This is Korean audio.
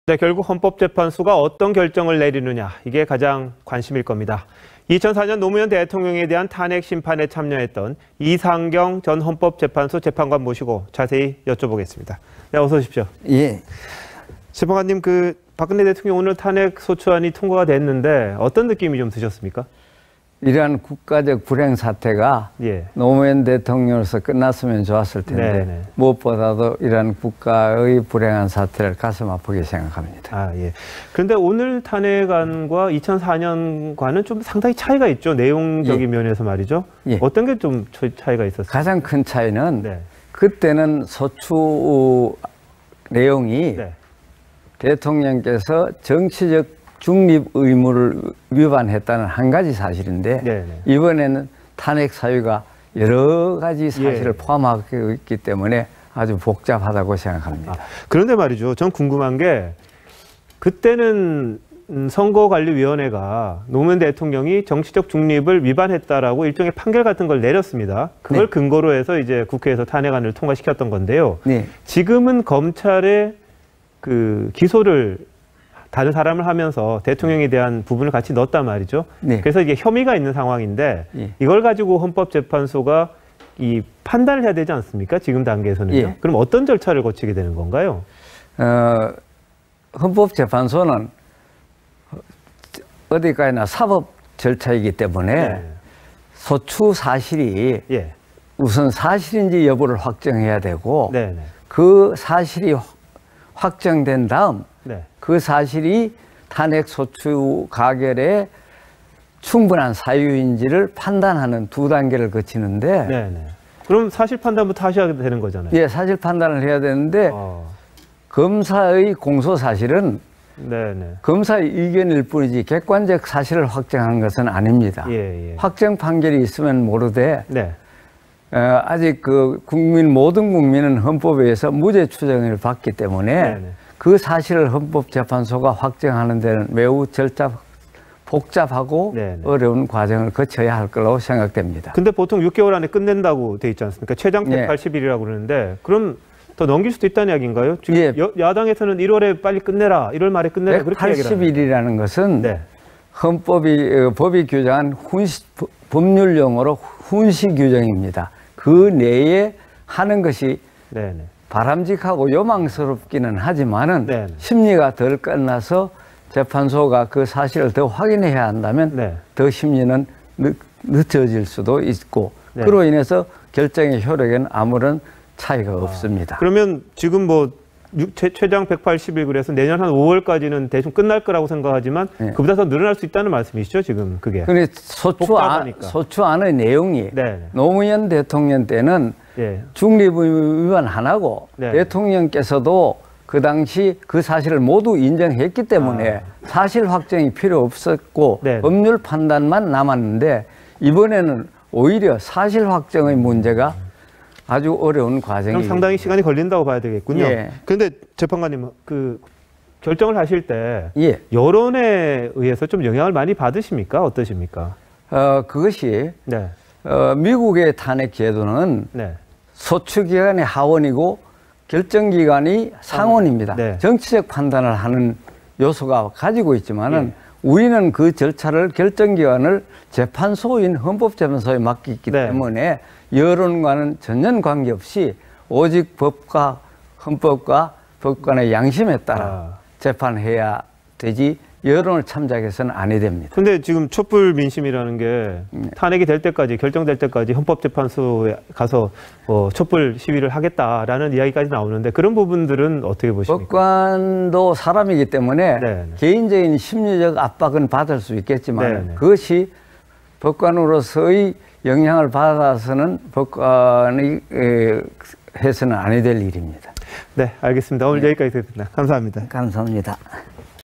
네, 결국 헌법재판소가 어떤 결정을 내리느냐, 이게 가장 관심일 겁니다. 2004년 노무현 대통령에 대한 탄핵 심판에 참여했던 이상경 전 헌법재판소 재판관 모시고 자세히 여쭤보겠습니다. 네, 어서 오십시오. 예. 재판관님, 박근혜 대통령 오늘 탄핵 소추안이 통과가 됐는데 어떤 느낌이 좀 드셨습니까? 이러한 국가적 불행 사태가 노무현 대통령으로서 끝났으면 좋았을 텐데 네네. 무엇보다도 이러한 국가의 불행한 사태를 가슴 아프게 생각합니다. 예. 그런데 오늘 탄핵안과 2004년과는 좀 상당히 차이가 있죠. 내용적인 면에서 말이죠. 어떤 게 좀 차이가 있었어요? 가장 큰 차이는 그때는 소추 내용이 대통령께서 정치적 중립 의무를 위반했다는 한 가지 사실인데 이번에는 탄핵 사유가 여러 가지 사실을 포함하고 있기 때문에 아주 복잡하다고 생각합니다. 그런데 말이죠. 전 궁금한 게 그때는 선거관리위원회가 노무현 대통령이 정치적 중립을 위반했다라고 일종의 판결 같은 걸 내렸습니다. 그걸 근거로 해서 이제 국회에서 탄핵안을 통과시켰던 건데요. 지금은 검찰의 기소를 다른 사람을 하면서 대통령에 대한 부분을 같이 넣었단 말이죠. 그래서 이게 혐의가 있는 상황인데 이걸 가지고 헌법재판소가 이 판단을 해야 되지 않습니까? 지금 단계에서는요. 그럼 어떤 절차를 거치게 되는 건가요? 헌법재판소는 어디까지나 사법 절차이기 때문에 소추 사실이 우선 사실인지 여부를 확정해야 되고 그 사실이 확정된 다음 그 사실이 탄핵 소추 가결에 충분한 사유인지를 판단하는 두 단계를 거치는데 그럼 사실 판단부터 하셔야 되는 거잖아요. 예, 사실 판단을 해야 되는데 검사의 공소 사실은 검사의 의견일 뿐이지 객관적 사실을 확정하는 것은 아닙니다. 확정 판결이 있으면 모르되 아직 모든 국민은 헌법에 의해서 무죄 추정을 받기 때문에 그 사실을 헌법재판소가 확정하는 데는 매우 복잡하고 어려운 과정을 거쳐야 할 거라고 생각됩니다. 근데 보통 6개월 안에 끝낸다고 돼 있지 않습니까? 최장 180일이라고 그러는데 그럼 더 넘길 수도 있다는 이야기인가요? 지금 야당에서는 1월에 빨리 끝내라, 1월 말에 끝내라 그렇게 얘기를 합니다. 180일이라는 것은 법이 규정한 법률 용어로 훈시 규정입니다. 그 내에 하는 것이 바람직하고 요망스럽기는 하지만은 심리가 덜 끝나서 재판소가 그 사실을 더 확인해야 한다면 더 심리는 늦춰질 수도 있고 그로 인해서 결정의 효력에는 아무런 차이가 없습니다. 그러면 지금 최장 180일 그래서 내년 한 5월까지는 대충 끝날 거라고 생각하지만 그보다 더 늘어날 수 있다는 말씀이시죠, 지금 그게? 근데 소추안의 내용이 노무현 대통령 때는 중립 위반 안 하고 대통령께서도 그 당시 그 사실을 모두 인정했기 때문에 사실 확정이 필요 없었고 법률 판단만 남았는데 이번에는 오히려 사실 확정의 문제가 아주 어려운 과정이 그럼 상당히 시간이 걸린다고 봐야 되겠군요. 그런데 재판관님 결정을 하실 때 여론에 의해서 좀 영향을 많이 받으십니까? 어떠십니까? 그것이 미국의 탄핵 제도는 소추기관이 하원이고 결정기관이 상원입니다. 정치적 판단을 하는 요소가 가지고 있지만은 우리는 그 절차를 결정기관을 재판소인 헌법재판소에 맡겼기 때문에 여론과는 전혀 관계없이 오직 법과 헌법과 법관의 양심에 따라 재판해야 되지 여론을 참작해서는 아니 됩니다. 근데 지금 촛불 민심이라는 게 탄핵이 될 때까지 결정될 때까지 헌법재판소에 가서 촛불 시위를 하겠다라는 이야기까지 나오는데 그런 부분들은 어떻게 보십니까? 법관도 사람이기 때문에 개인적인 심리적 압박은 받을 수 있겠지만 그것이 법관으로서의 영향을 받아서는 법관이 해서는 아니 될 일입니다. 네, 알겠습니다. 오늘 여기까지 듣겠습니다. 감사합니다. 감사합니다.